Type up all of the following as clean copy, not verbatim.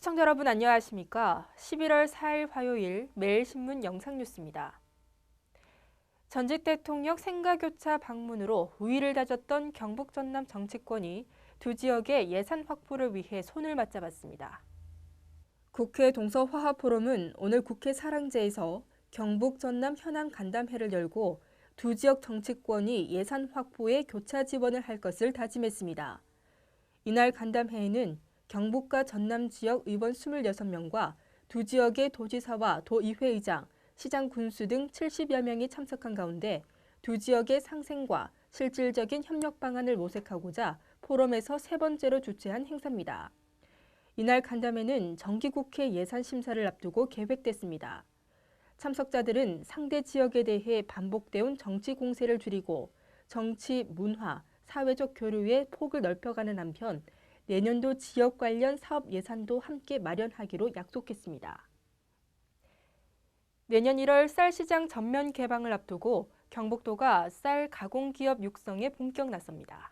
시청자 여러분 안녕하십니까? 11월 4일 화요일 매일신문 영상뉴스입니다. 전직 대통령 생가교차 방문으로 우위를 다졌던 경북 전남 정치권이 두 지역의 예산 확보를 위해 손을 맞잡았습니다. 국회 동서화합포럼은 오늘 국회 사랑제에서 경북 전남 현안 간담회를 열고 두 지역 정치권이 예산 확보에 교차 지원을 할 것을 다짐했습니다. 이날 간담회에는 경북과 전남 지역 의원 26명과 두 지역의 도지사와 도의회의장, 시장 군수 등 70여 명이 참석한 가운데 두 지역의 상생과 실질적인 협력 방안을 모색하고자 포럼에서 세 번째로 주최한 행사입니다. 이날 간담회는 정기국회 예산 심사를 앞두고 계획됐습니다. 참석자들은 상대 지역에 대해 반복돼온 정치 공세를 줄이고 정치, 문화, 사회적 교류의 폭을 넓혀가는 한편 내년도 지역 관련 사업 예산도 함께 마련하기로 약속했습니다. 내년 1월 쌀 시장 전면 개방을 앞두고 경북도가 쌀 가공기업 육성에 본격 나섭니다.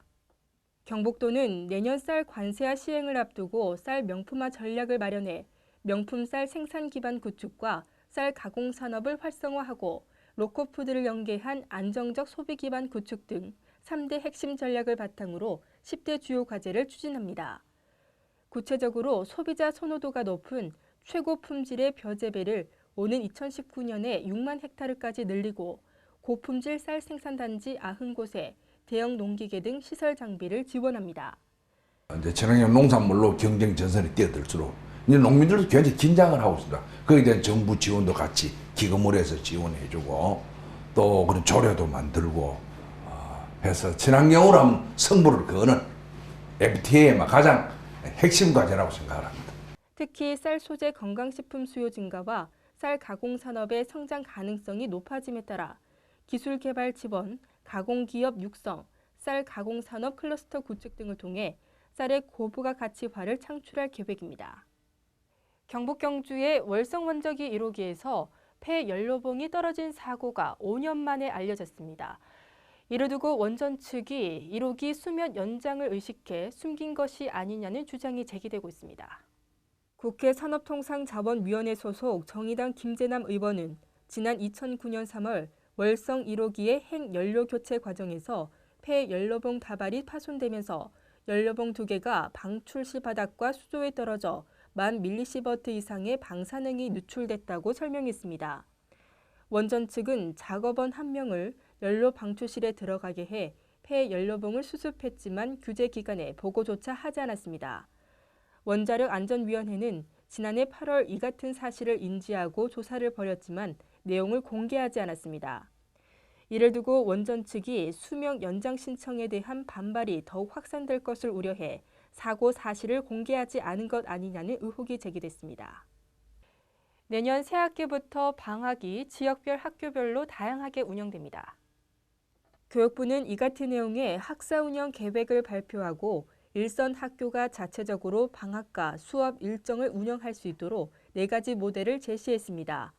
경북도는 내년 쌀 관세화 시행을 앞두고 쌀 명품화 전략을 마련해 명품 쌀 생산 기반 구축과 쌀 가공 산업을 활성화하고 로코푸드를 연계한 안정적 소비 기반 구축 등 3대 핵심 전략을 바탕으로 10대 주요 과제를 추진합니다. 구체적으로 소비자 선호도가 높은 최고 품질의 벼재배를 오는 2019년에 6만 헥타르까지 늘리고 고품질 쌀 생산단지 90곳에 대형 농기계 등 시설 장비를 지원합니다. 이제 친환경 농산물로 경쟁 전선에 뛰어들수록 이제 농민들도 굉장히 긴장을 하고 있습니다. 거기에 대한 정부 지원도 같이 기금을 해서 지원해주고 또 그런 조례도 만들고 해서 친환경으로 하면 승부를 거는 FTA의 가장 핵심 과제라고 생각을 합니다. 특히 쌀 소재 건강식품 수요 증가와 쌀 가공 산업의 성장 가능성이 높아짐에 따라 기술 개발 지원, 가공기업 육성, 쌀 가공 산업 클러스터 구축 등을 통해 쌀의 고부가 가치화를 창출할 계획입니다. 경북 경주의 월성 원적이 1호기에서 폐 연료봉이 떨어진 사고가 5년 만에 알려졌습니다. 이를 두고 원전 측이 1호기 수면 연장을 의식해 숨긴 것이 아니냐는 주장이 제기되고 있습니다. 국회 산업통상자원위원회 소속 정의당 김재남 의원은 지난 2009년 3월 월성 1호기의 핵연료 교체 과정에서 폐연료봉 다발이 파손되면서 연료봉 2개가 방출 시 바닥과 수조에 떨어져 1000mSv 이상의 방사능이 누출됐다고 설명했습니다. 원전 측은 작업원 1명을 연료 방출실에 들어가게 해 폐연료봉을 수습했지만 규제 기간에 보고조차 하지 않았습니다. 원자력안전위원회는 지난해 8월 이 같은 사실을 인지하고 조사를 벌였지만 내용을 공개하지 않았습니다. 이를 두고 원전 측이 수명 연장 신청에 대한 반발이 더욱 확산될 것을 우려해 사고 사실을 공개하지 않은 것 아니냐는 의혹이 제기됐습니다. 내년 새학기부터 방학이 지역별 학교별로 다양하게 운영됩니다. 교육부는 이 같은 내용의 학사 운영 계획을 발표하고 일선 학교가 자체적으로 방학과 수업 일정을 운영할 수 있도록 4가지 모델을 제시했습니다.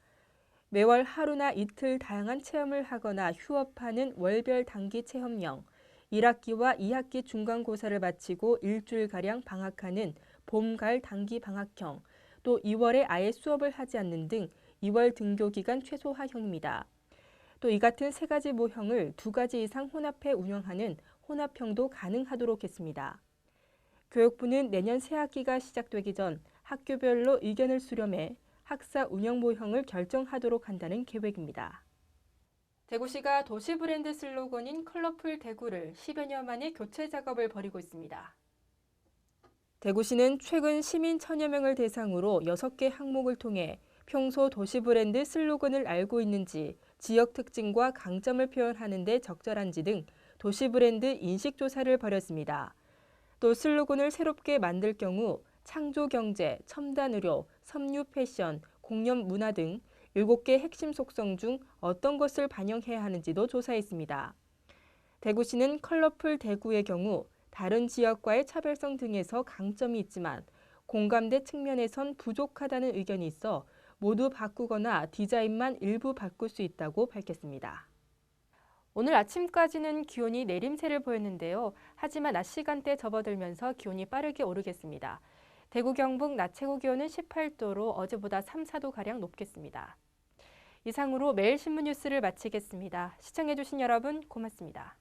매월 하루나 이틀 다양한 체험을 하거나 휴업하는 월별 단기 체험형, 1학기와 2학기 중간고사를 마치고 일주일가량 방학하는 봄, 가을 단기 방학형, 또 2월에 아예 수업을 하지 않는 등 2월 등교기간 최소화형입니다. 또 이 같은 3가지 모형을 2가지 이상 혼합해 운영하는 혼합형도 가능하도록 했습니다. 교육부는 내년 새학기가 시작되기 전 학교별로 의견을 수렴해 학사 운영 모형을 결정하도록 한다는 계획입니다. 대구시가 도시 브랜드 슬로건인 컬러풀 대구를 10여 년 만에 교체 작업을 벌이고 있습니다. 대구시는 최근 시민 1000여 명을 대상으로 6개 항목을 통해 평소 도시 브랜드 슬로건을 알고 있는지, 지역 특징과 강점을 표현하는 데 적절한지 등 도시 브랜드 인식 조사를 벌였습니다. 또 슬로건을 새롭게 만들 경우 창조 경제, 첨단 의료, 섬유 패션, 공연 문화 등 7개 핵심 속성 중 어떤 것을 반영해야 하는지도 조사했습니다. 대구시는 컬러풀 대구의 경우 다른 지역과의 차별성 등에서 강점이 있지만 공감대 측면에선 부족하다는 의견이 있어 모두 바꾸거나 디자인만 일부 바꿀 수 있다고 밝혔습니다. 오늘 아침까지는 기온이 내림세를 보였는데요. 하지만 낮 시간대 접어들면서 기온이 빠르게 오르겠습니다. 대구 경북 낮 최고 기온은 18도로 어제보다 3, 4도가량 높겠습니다. 이상으로 매일 신문 뉴스를 마치겠습니다. 시청해주신 여러분 고맙습니다.